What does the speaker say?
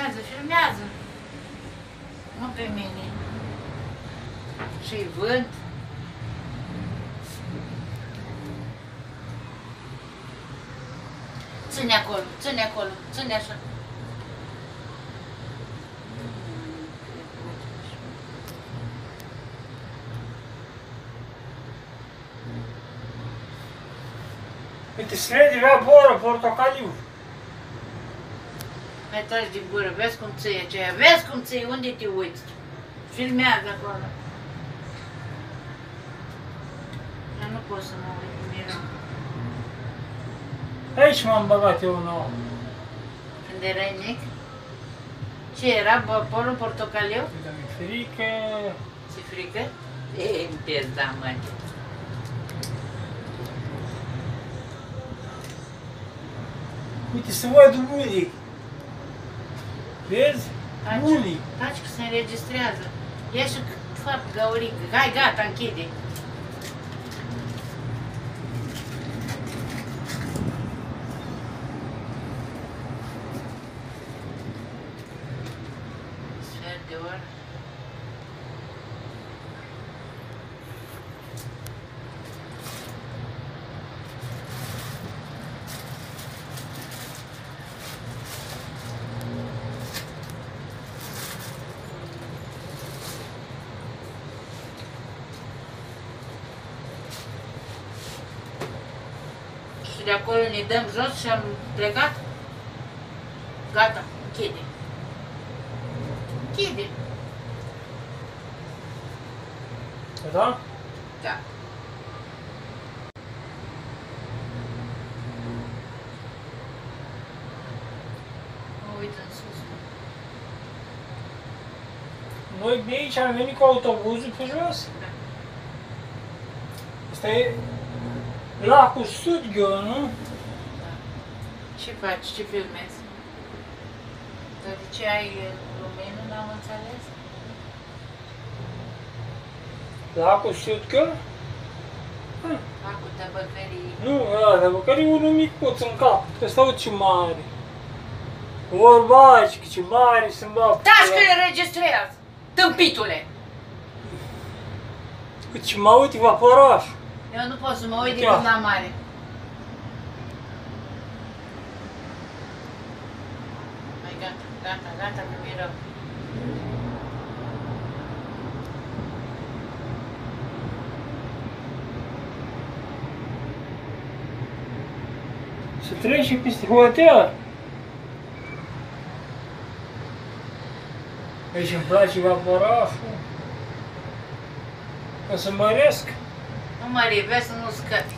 filmează, filmează. Nu pe mine. Și-i vânt. Ține acolo, ține acolo, ține așa. Uite, se vede vaporul portocaliu. Mai taci din gură, vezi cum ție aceea, vezi cum ție, unde te uiți? Filmează acolo. Eu nu pot să mă uit cu mine. Aici m-am băgat eu nouă. Când erai mic? Ce era? Vaporul portocaliu? Mi-e frică. Ți-e frică? E, pizda, măi. Uite, se văd unii. Vezi? Unii. Taci că se înregistrează. Ia și fac gaurică. Hai, gata, închide. Sfert de oră. De acolo ne dăm jos și am plecat? Gata, închide. Închide. Da? Da. Mă uit în sus. Noi de aici am venit cu autobuzul pe jos. Da. Asta e lacul Sudghiu, nu? Da. Ce faci? Ce filmezi? Dar de ce ai lumină? N-am înțeles. Lacul Sudghiu? Lacul Tăbăcării. Nu, ăla, dar care e unul micuț în cap. Ăsta o ce mare. Vorbaci, că ce mare sunt bă. Taci că înregistrează! Tâmpitule! Ce mă uite vaporașul. Eu nu pot să mă uit decât la mare. Mai gata, gata, gata, că mi-e rău. Să treci peste hotel. Aici îmi place vaporașul. O să măresc. Nu mă revezi să nu scapi.